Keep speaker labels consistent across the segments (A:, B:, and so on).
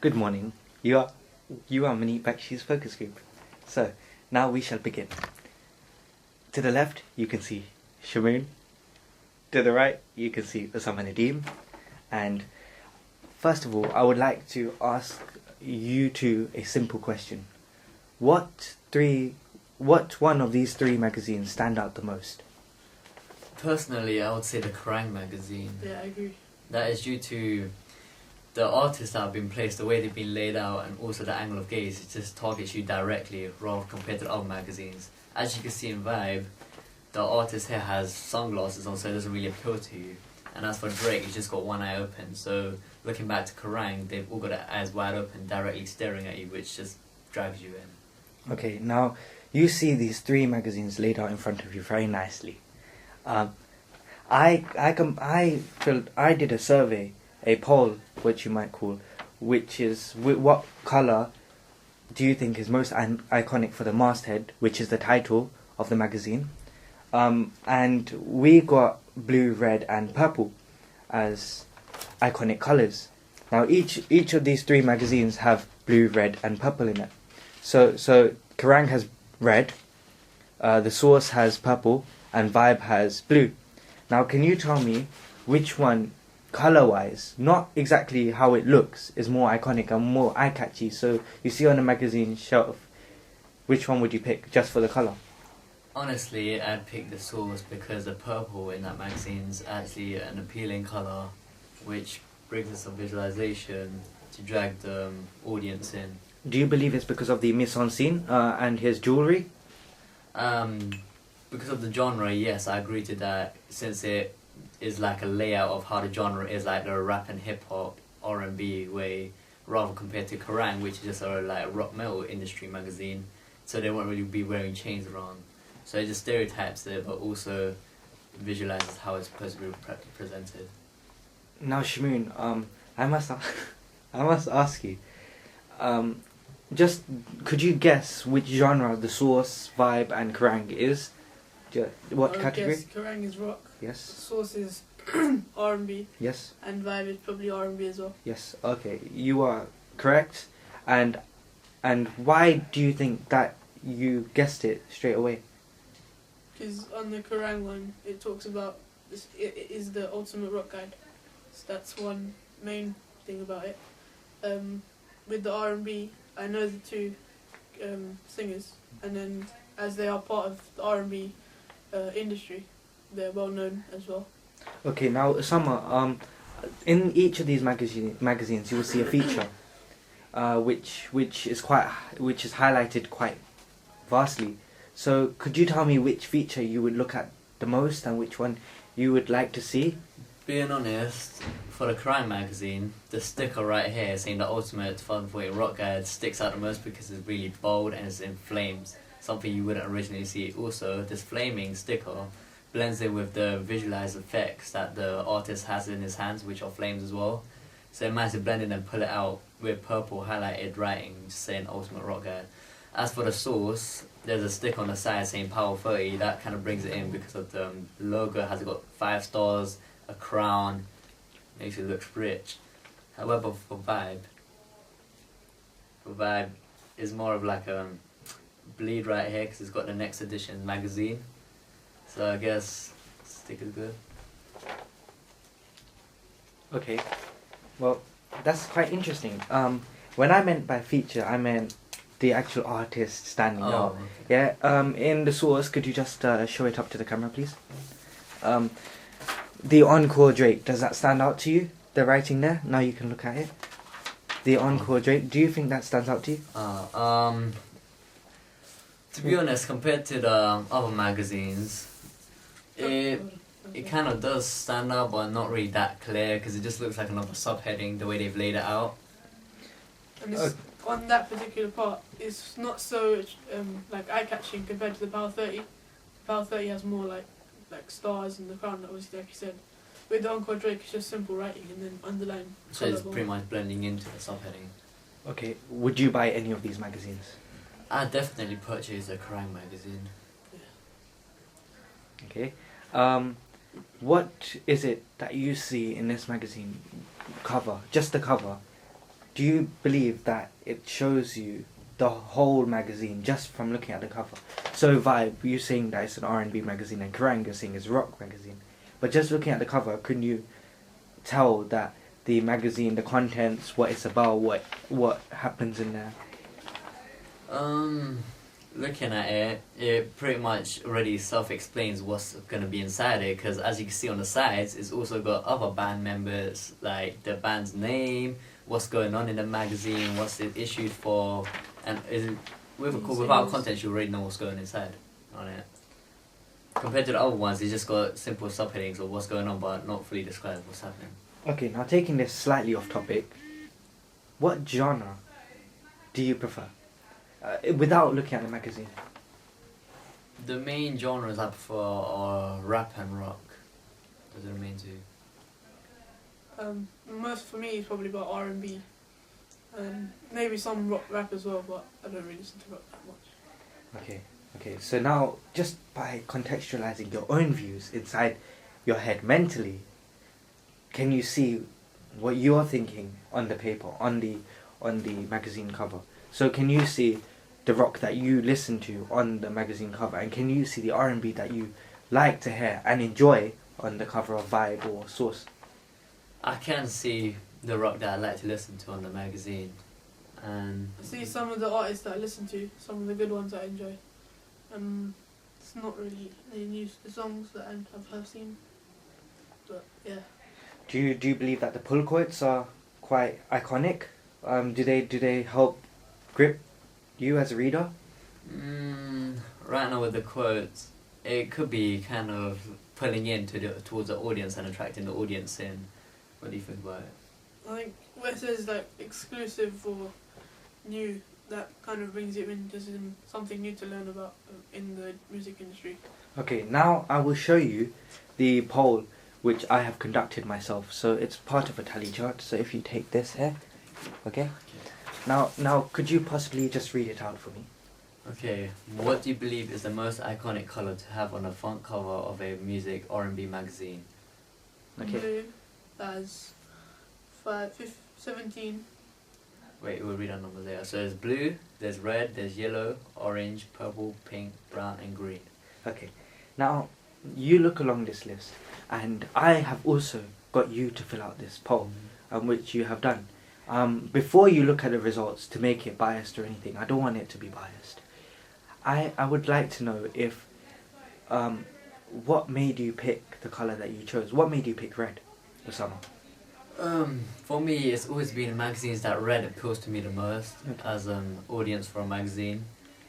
A: Good morning. You are Maneet Bakshi's focus group. So, now we shall begin. To the left, you can see Shamoon. To the right, you can see Osama Nadeem. And first of all, I would like to ask you two a simple question. What one of these three magazines stand out the most?
B: Personally, I would say the Kerrang magazine.
C: Yeah, I agree.
B: That is due to the artists that have been placed, the way they've been laid out, and also the angle of gaze. It just targets you directly rather compared to the other magazines. As you can see in Vibe, the artist here has sunglasses on, so it doesn't really appeal to you. And as for Drake, he's just got one eye open. So looking back to Kerrang, they've all got their eyes wide open, directly staring at you, which just drags you in.
A: Okay, now you see these three magazines laid out in front of you very nicely. I did a survey, a poll, which you might call, which is what colour do you think is most iconic for the masthead, which is the title of the magazine, and we got blue, red, and purple as iconic colours. Now each of these three magazines have blue, red, and purple in it. So Kerrang has red, The Source has purple, and Vibe has blue. Now, can you tell me which one, colour-wise, not exactly how it looks, is more iconic and more eye-catchy? So you see on the magazine shelf, which one would you pick just for the colour?
B: Honestly, I'd pick The Source because the purple in that magazine is actually an appealing colour, which brings us some visualization to drag the audience in.
A: Do you believe it's because of the mise-en-scene and his jewellery?
B: Because of the genre, yes, I agree to that, since it is like a layout of how the genre is, like the rap and hip-hop, R&B way, rather compared to Kerrang, which is just a rock metal industry magazine, so they won't really be wearing chains around. So it just stereotypes it, but also visualizes how it's supposed to be presented.
A: Now, Shamoon, I must ask you, just could you guess which genre The Source, Vibe, and Kerrang is? What category?
C: Guess Kerrang is rock.
A: Yes.
C: Source is R&B.
A: Yes.
C: And Vibe is probably R&B as well.
A: Yes. Okay, you are correct. And why do you think that you guessed it straight away?
C: Because on the Kerrang one, it talks about this. It is the ultimate rock guide. So that's one main thing about it. With the R&B, I know the two singers, and then as they are part of the R&B industry, they're well known as well.
A: Okay, now Osama, in each of these magazines, you will see a feature, which is highlighted quite vastly. So, could you tell me which feature you would look at the most and which one you would like to see?
B: Being honest, for the Kerrang magazine, the sticker right here saying the ultimate 2014 rock guide sticks out the most because it's really bold and it's in flames, something you wouldn't originally see. Also, this flaming sticker blends in with the visualized effects that the artist has in his hands, which are flames as well. So it managed to blend in and pull it out with purple highlighted writing saying ultimate rock guide. As for The Source, there's a stick on the side saying Power 30. That kind of brings it in because of the logo has got 5 stars, a crown, makes it look rich. However, for Vibe is more of like a bleed right here because it's got the next edition magazine. So I guess stick is good.
A: Okay, well, that's quite interesting. When I meant by feature, I meant the actual artist standing out.
B: Okay.
A: Yeah. In The Source, could you just show it up to the camera, please? The Encore Drake, does that stand out to you? The writing there? Now you can look at it. The Encore Drake, do you think that stands out to you?
B: To be honest, compared to the other magazines, it kind of does stand out, but not really that clear because it just looks like another subheading the way they've laid it out.
C: And it's, on that particular part, it's not so eye-catching compared to the Power 30. Power 30 has more like stars and the crown, obviously, like you said. With the Encore Drake, it's just simple writing and then underline.
B: So it's pretty much blending into the subheading.
A: Okay, would you buy any of these magazines?
B: I'd definitely purchase a Kerrang magazine.
C: Yeah.
A: Okay. What is it that you see in this magazine cover, just the cover, do you believe that it shows you the whole magazine just from looking at the cover? So Vibe, you're saying that it's an R&B magazine, and Kerrang, you're saying it's a rock magazine. But just looking at the cover, couldn't you tell that the magazine, the contents, what it's about, what happens in there?
B: Looking at it, it pretty much already self-explains what's going to be inside it, because as you can see on the sides, it's also got other band members, like the band's name, what's going on in the magazine, what's it issued for, and without context, you already know what's going inside on it. Compared to the other ones, it's just got simple subheadings of what's going on, but not fully described what's happening.
A: Okay, now taking this slightly off topic, what genre do you prefer? Without looking at the magazine.
B: The main genres I prefer are rap and rock. Those are the main two.
C: Most for me is probably about R&B, and maybe some rap as well, but I don't really listen to rock that much.
A: Okay, so now just by contextualizing your own views inside your head mentally, can you see what you're thinking on the paper, on the magazine cover? So can you see the rock that you listen to on the magazine cover, and can you see the R&B that you like to hear and enjoy on the cover of Vibe or Source?
B: I can see the rock that I like to listen to on the magazine, and
C: I see some of the artists that I listen to, some of the good ones I enjoy. It's not really any new songs that I've seen, but yeah.
A: Do you believe that the pull quotes are quite iconic? Do they help grip you as a reader?
B: Right now with the quotes, it could be kind of pulling in towards the audience and attracting the audience in. What do you think about it?
C: I think where it says like exclusive or new, that kind of brings you into something new to learn about in the music industry. Okay,
A: now I will show you the poll which I have conducted myself. So it's part of a tally chart. So if you take this here, okay? Now, could you possibly just read it out for me?
B: Okay, what do you believe is the most iconic colour to have on the front cover of a music R&B magazine?
A: Okay.
C: Blue as 17.
B: Wait, we'll read our numbers there. So there's blue, there's red, there's yellow, orange, purple, pink, brown and green.
A: Okay, now you look along this list, and I have also got you to fill out this poll, which you have done. Before you look at the results to make it biased or anything, I don't want it to be biased. I would like to know if, what made you pick the colour that you chose? What made you pick red, Osama?
B: For me, it's always been magazines that red appeals to me the most,
A: Okay.
B: as an audience for a magazine.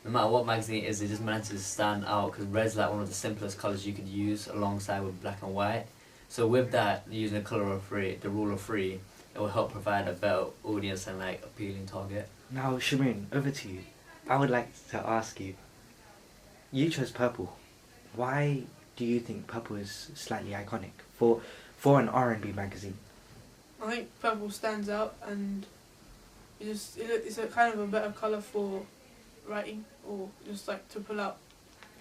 B: No matter what magazine it is, it just manages to stand out, because red's like one of the simplest colours you could use alongside with black and white. So with that, using the colour of three, the rule of three, it will help provide a better audience and like appealing target.
A: Now, Shamoon, over to you. I would like to ask you, you chose purple. Why do you think purple is slightly iconic for an R&B magazine?
C: I think purple stands out, and it's a kind of a better colour for writing, or just like to pull out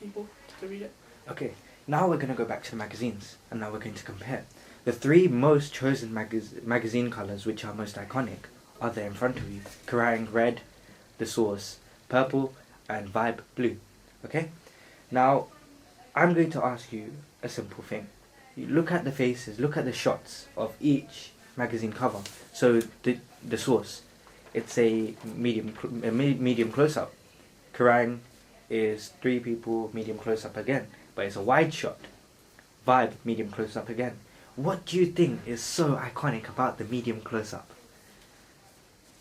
C: people to read it.
A: Okay, now we're going to go back to the magazines, and now we're going to compare. The three most chosen magazine colours which are most iconic are there in front of you. Kerrang red, The Source purple, and Vibe blue. Okay? Now, I'm going to ask you a simple thing. You look at the faces, look at the shots of each magazine cover. So the Source, it's a medium close-up. Kerrang is three people, medium close-up again, but it's a wide shot. Vibe, medium close-up again. What do you think is so iconic about the medium close-up?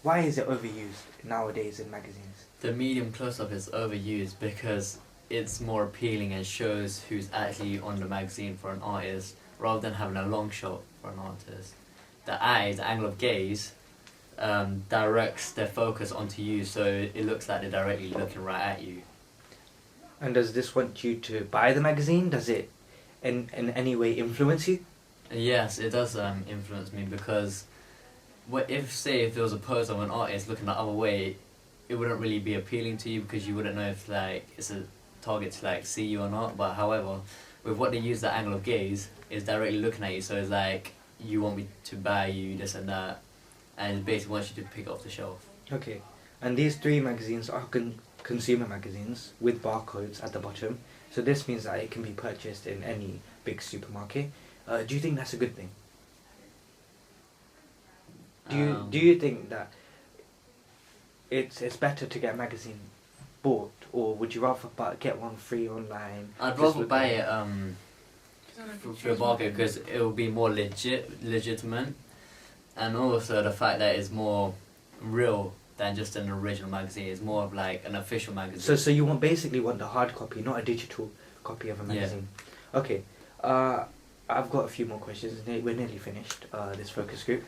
A: Why is it overused nowadays in magazines?
B: The medium close-up is overused because it's more appealing and shows who's actually on the magazine for an artist, rather than having a long shot for an artist. The eye, the angle of gaze, directs their focus onto you, so it looks like they're directly looking right at you.
A: And does this want you to buy the magazine? Does it in any way influence you?
B: Yes, it does influence me, because if there was a pose of an artist looking the other way, it wouldn't really be appealing to you, because you wouldn't know if like it's a target to like see you or not. But however, with what they use, the angle of gaze is directly looking at you, so it's like you want me to buy you this and that, and it basically wants you to pick it off the shelf.
A: Okay. And these 3 magazines are consumer magazines with barcodes at the bottom. So this means that it can be purchased in any big supermarket. Do you think that's a good thing? Do you think that it's better to get a magazine bought, or would you rather get one free online?
B: I'd
A: just
B: rather
A: with
B: buy
A: the-
B: it through a barcode because it will be more legitimate, and also the fact that it's more real than just an original magazine. It's more of like an official magazine.
A: So you basically want the hard copy, not a digital copy of a magazine. Yeah. Okay. I've got a few more questions. We're nearly finished this focus group.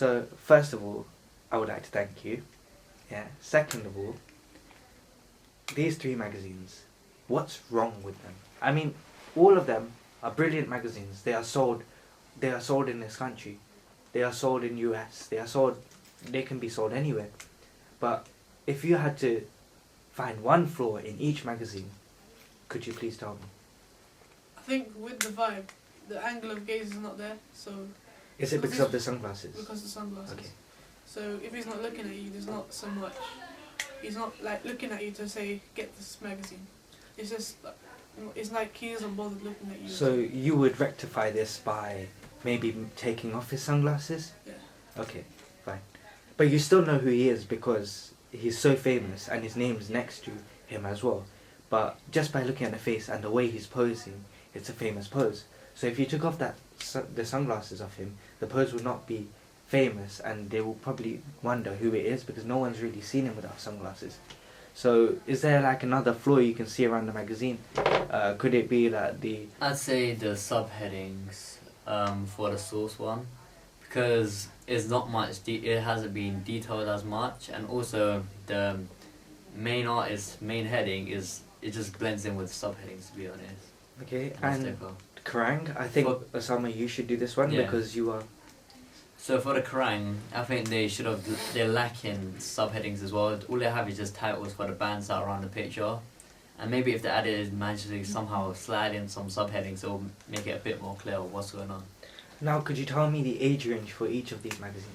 A: So first of all, I would like to thank you. Yeah. Second of all, these 3 magazines, what's wrong with them? I mean, all of them are brilliant magazines. They are sold in this country. They are sold in US. They can be sold anywhere. But if you had to find one flaw in each magazine, could you please tell me?
C: I think with the vibe, the angle of gaze is not there, so...
A: Is it because of the sunglasses?
C: Because of the sunglasses.
A: Okay.
C: So if he's not looking at you, there's not so much... He's not like looking at you to say, get this magazine. It's just... It's like he isn't bothered looking at you.
A: So you would rectify this by maybe taking off his sunglasses?
C: Yeah.
A: Okay, fine. But you still know who he is because he's so famous and his name's next to him as well. But just by looking at the face and the way he's posing, it's a famous pose. So if you took off the sunglasses off him, the pose would not be famous, and they will probably wonder who it is because no one's really seen him without sunglasses. So is there like another flaw you can see around the magazine? Could it be that
B: I'd say the subheadings for the source one, because it's not much. It hasn't been detailed as much, and also the main artist's main heading it just blends in with the subheadings, to be honest.
A: Okay,
B: That's
A: and
B: typical.
A: Kerrang, I think Osama, you should do this one because you are.
B: So for the Kerrang, I think they're lacking subheadings as well. All they have is just titles for the bands that are on the picture. And maybe if the editors manage to somehow slide in some subheadings, it'll make it a bit more clear what's going on.
A: Now, could you tell me the age range for each of these magazines?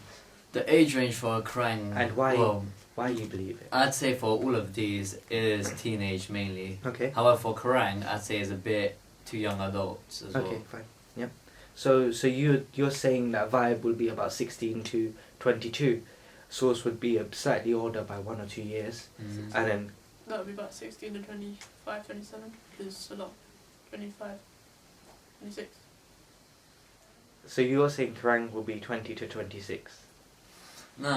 B: The age range for Kerrang...
A: And why?
B: Well,
A: why you believe it?
B: I'd say for all of these is teenage mainly.
A: Okay.
B: However, for Kerrang, I'd say it's a bit too young adults as well.
A: Okay, fine. Yep. So you're saying that Vibe will be about 16 to 22. Source would be slightly older by 1 or 2 years.
B: Mm-hmm.
A: And then...
C: That would be about 16 to 25, 27. There's a lot. 25, 26.
A: So you're saying Kerrang will be 20 to 26?
B: No.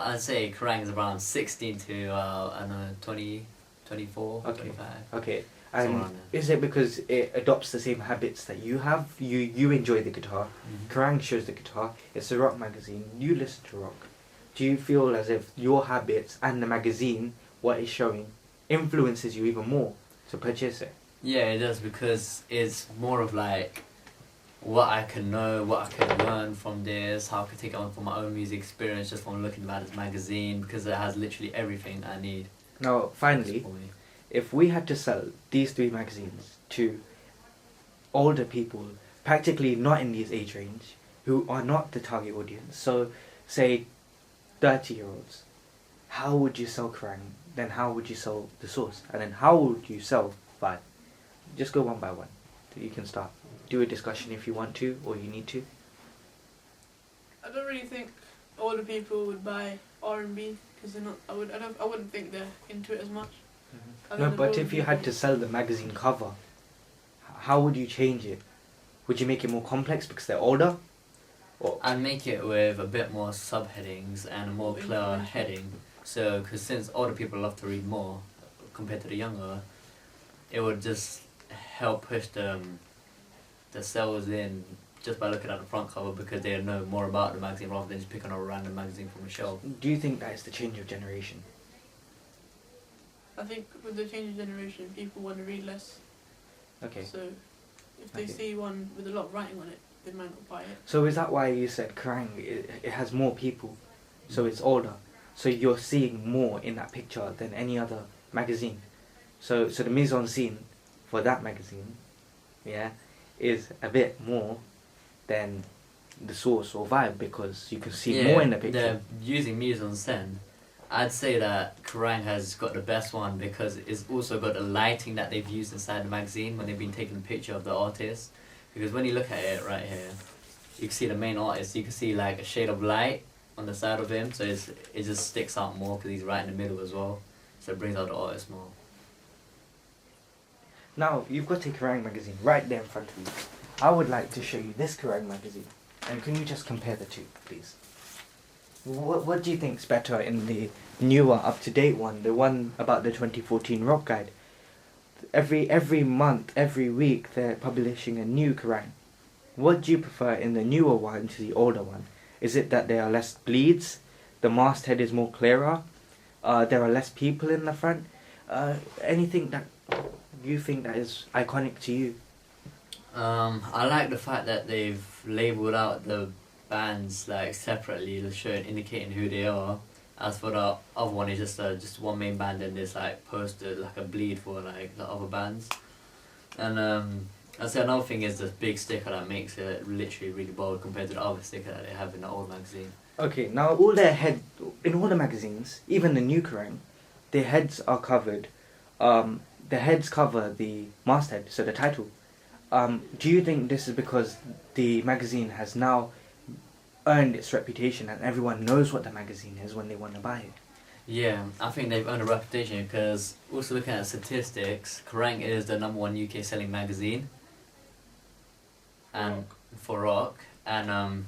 B: I'd say Kerrang's around 16 to, I don't know, 20, 24,
A: Okay.
B: 25.
A: Okay.
B: Somewhere
A: And
B: around there.
A: is it because it adopts the same habits that you have? You enjoy the guitar.
B: Mhm.
A: Kerrang shows the guitar. It's a rock magazine. You listen to rock. Do you feel as if your habits and the magazine, what it's showing, influences you even more to purchase it?
B: Yeah, it does, because it's more of like what I can know, what I can learn from this, how I can take it on from my own music experience just from looking at this magazine, because it has literally everything I need.
A: Now, finally,
B: for me.
A: if we had to sell these 3 magazines to older people, practically not in this age range, who are not the target audience, so say 30-year-olds, how would you sell Kerrang? Then how would you sell The Source? And then how would you sell Vibe? Just go one by one. You can start. Do a discussion if you want to or you need to.
C: I don't really think older people would buy R&B because they're not. I wouldn't think they're into it as much. I
A: No,
C: think
A: but
C: the
A: if you had to sell the magazine cover, how would you change it? Would you make it more complex because they're older? Or
B: I'd make it with a bit more subheadings and a more clear
C: Information.
B: heading. So, because since older people love to read more compared to the younger, it would just help push the sales in just by looking at the front cover, because they know more about the magazine rather than just picking up a random magazine from a shelf.
A: do you think that is the change of generation?
C: I think with the change of generation, people want to read less.
A: Okay.
C: So if they
A: Okay.
C: see one with a lot of writing on it, they might not buy it.
A: So is that why you said Kerrang? It has more people, so it's older. So you're seeing more in that picture than any other magazine. So the mise en scene for that magazine, yeah, is a bit more than the source or vibe because you can see more in the picture.
B: They're using mise en scène. I'd say that Kerrang has got the best one because it's also got the lighting that they've used inside the magazine when they've been taking a picture of the artist. Because when you look at it right here, you can see the main artist. You can see like a shade of light on the side of him, so it just sticks out more because he's right in the middle as well. So it brings out the artist more.
A: Now, you've got a Kerrang magazine right there in front of you. I would like to show you this Kerrang magazine. And can you just compare the two, please? What do you think's better in the newer, up-to-date one, the one about the 2014 Rock Guide? Every month, every week, they're publishing a new Kerrang. What do you prefer in the newer one to the older one? Is it that there are less bleeds, the masthead is more clearer, there are less people in the front? Anything that you think that is iconic to you?
B: I like the fact that they've labelled out the bands like separately to show indicating who they are. As for the other one, it's just one main band and there's like posted like a bleed for like the other bands. And I'd say another thing is the big sticker that makes it literally really bold compared to the other sticker that they have in the old magazine.
A: Okay, now in all the magazines, even the new Kerrang, their heads are covered. The heads cover the masthead, so the title. Do you think this is because the magazine has now earned its reputation and everyone knows what the magazine is when they want to buy it?
B: Yeah, I think they've earned a reputation because also looking at statistics, Kerrang is the #1 UK selling magazine. And for rock, and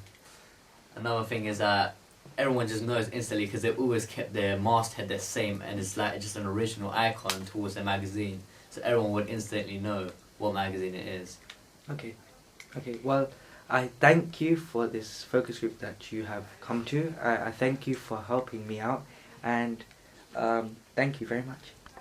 B: another thing is that everyone just knows instantly because they've always kept their masthead the same and it's like just an original icon towards their magazine, so everyone would instantly know what magazine it is.
A: Okay, well, I thank you for this focus group that you have come to. I thank you for helping me out, and thank you very much.